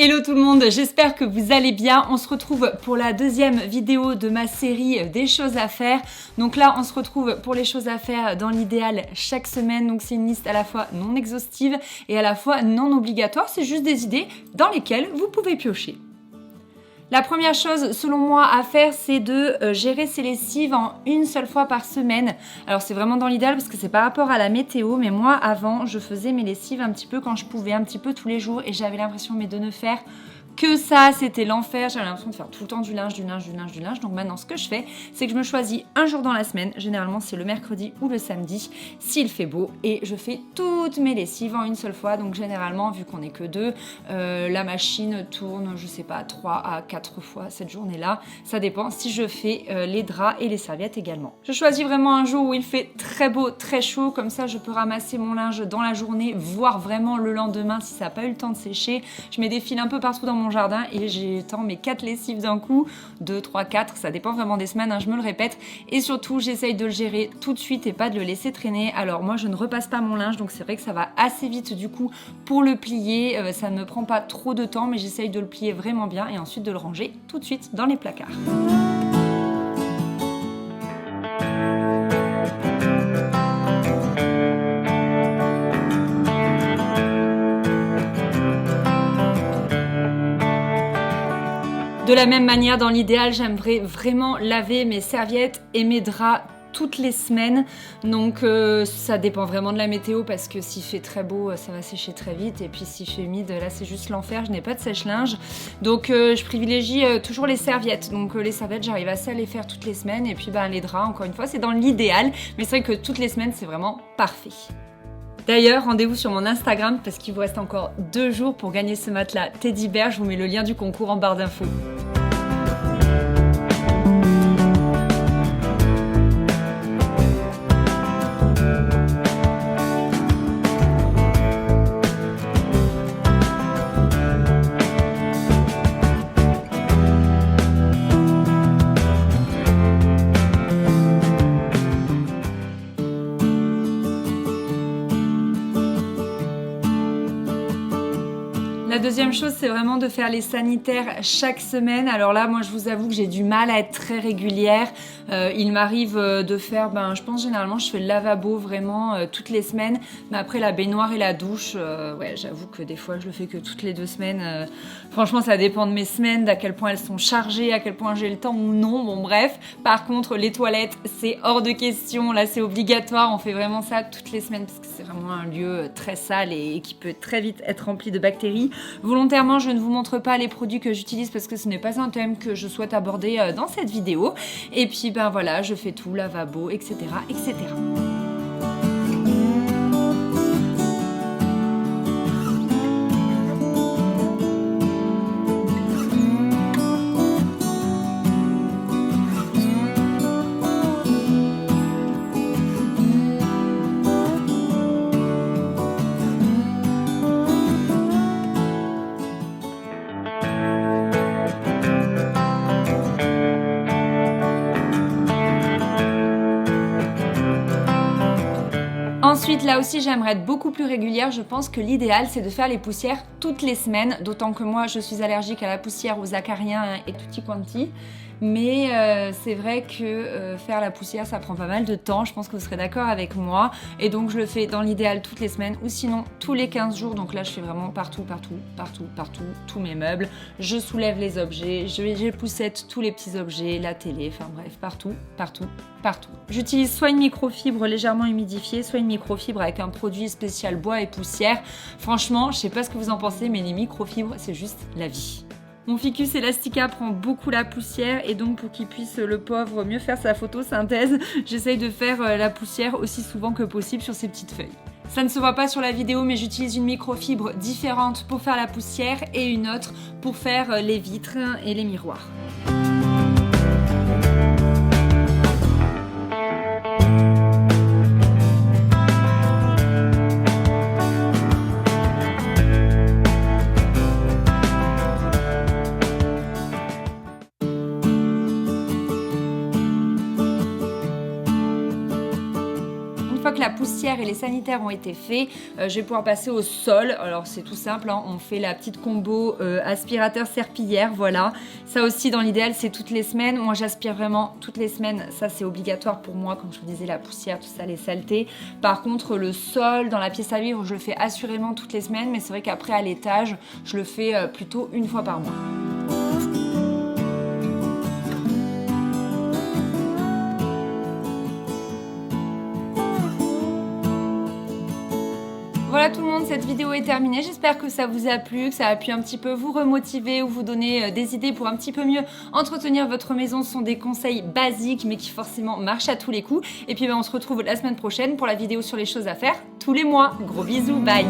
Hello tout le monde, j'espère que vous allez bien. On se retrouve pour la deuxième vidéo de ma série des choses à faire. Donc là, on se retrouve pour les choses à faire dans l'idéal chaque semaine. Donc c'est une liste à la fois non exhaustive et à la fois non obligatoire. C'est juste des idées dans lesquelles vous pouvez piocher. La première chose, selon moi, à faire, c'est de gérer ses lessives en une seule fois par semaine. Alors, c'est vraiment dans l'idéal parce que c'est par rapport à la météo, mais moi, avant, je faisais mes lessives un petit peu quand je pouvais, un petit peu tous les jours, et j'avais l'impression, de ne faire que ça, c'était l'enfer. J'avais l'impression de faire tout le temps du linge. Donc maintenant, ce que je fais, c'est que je me choisis un jour dans la semaine. Généralement, c'est le mercredi ou le samedi, s'il fait beau. Et je fais toutes mes lessives en une seule fois. Donc généralement, vu qu'on n'est que deux, la machine tourne, je sais pas, 3 à 4 fois cette journée-là. Ça dépend si je fais les draps et les serviettes également. Je choisis vraiment un jour où il fait très beau, très chaud. Comme ça, je peux ramasser mon linge dans la journée, voire vraiment le lendemain si ça n'a pas eu le temps de sécher. Je mets des fils un peu partout dans mon jardin et j'étends mes 4 lessives d'un coup, 2, 3, 4, ça dépend vraiment des semaines, je me le répète. Et surtout, j'essaye de le gérer tout de suite et pas de le laisser traîner. Alors moi, je ne repasse pas mon linge, donc c'est vrai que ça va assez vite du coup pour le plier. Ça ne me prend pas trop de temps, mais j'essaye de le plier vraiment bien et ensuite de le ranger tout de suite dans les placards. De la même manière, dans l'idéal, j'aimerais vraiment laver mes serviettes et mes draps toutes les semaines. Donc ça dépend vraiment de la météo parce que s'il fait très beau, ça va sécher très vite. Et puis s'il fait humide, là c'est juste l'enfer, je n'ai pas de sèche-linge. Donc je privilégie toujours les serviettes. Donc les serviettes, j'arrive assez à les faire toutes les semaines. Et puis les draps, encore une fois, c'est dans l'idéal. Mais c'est vrai que toutes les semaines, c'est vraiment parfait. D'ailleurs, rendez-vous sur mon Instagram parce qu'il vous reste encore 2 jours pour gagner ce matelas Teddy Bear. Je vous mets le lien du concours en barre d'infos. La deuxième chose, c'est vraiment de faire les sanitaires chaque semaine. Alors là, moi, je vous avoue que j'ai du mal à être très régulière. Il m'arrive de faire, je pense généralement, je fais le lavabo vraiment toutes les semaines. Mais après, la baignoire et la douche, ouais, j'avoue que des fois, je le fais que toutes les 2 semaines. Franchement, ça dépend de mes semaines, d'à quel point elles sont chargées, à quel point j'ai le temps ou non. Bon, bref. Par contre, les toilettes, c'est hors de question. Là, c'est obligatoire. On fait vraiment ça toutes les semaines parce que c'est vraiment un lieu très sale et qui peut très vite être rempli de bactéries. Volontairement, je ne vous montre pas les produits que j'utilise parce que ce n'est pas un thème que je souhaite aborder dans cette vidéo. Et puis, voilà, je fais tout, lavabo, etc., etc. Ensuite, là aussi, j'aimerais être beaucoup plus régulière. Je pense que l'idéal, c'est de faire les poussières toutes les semaines. D'autant que moi, je suis allergique à la poussière, aux acariens et tutti quanti. Mais c'est vrai que faire la poussière, ça prend pas mal de temps. Je pense que vous serez d'accord avec moi. Et donc, je le fais dans l'idéal toutes les semaines ou sinon tous les 15 jours. Donc là, je fais vraiment partout, tous mes meubles. Je soulève les objets, j'époussette tous les petits objets, la télé, enfin bref, partout. J'utilise soit une microfibre légèrement humidifiée, soit une microfibre avec un produit spécial bois et poussière. Franchement, je sais pas ce que vous en pensez, mais les microfibres, c'est juste la vie. Mon ficus Elastica prend beaucoup la poussière et donc pour qu'il puisse, le pauvre, mieux faire sa photosynthèse, j'essaye de faire la poussière aussi souvent que possible sur ces petites feuilles. Ça ne se voit pas sur la vidéo, mais j'utilise une microfibre différente pour faire la poussière et une autre pour faire les vitres et les miroirs. que la poussière et les sanitaires ont été faits, je vais pouvoir passer au sol. Alors c'est tout simple, hein, on fait la petite combo aspirateur serpillière, voilà. Ça aussi dans l'idéal c'est toutes les semaines. Moi j'aspire vraiment toutes les semaines, ça c'est obligatoire pour moi, comme je vous disais, la poussière, tout ça, les saletés. Par contre le sol dans la pièce à vivre, je le fais assurément toutes les semaines, mais c'est vrai qu'après à l'étage, je le fais plutôt une fois par mois. Voilà tout le monde, cette vidéo est terminée. J'espère que ça vous a plu, que ça a pu un petit peu vous remotiver ou vous donner des idées pour un petit peu mieux entretenir votre maison. Ce sont des conseils basiques mais qui forcément marchent à tous les coups. Et puis on se retrouve la semaine prochaine pour la vidéo sur les choses à faire tous les mois. Gros bisous, bye!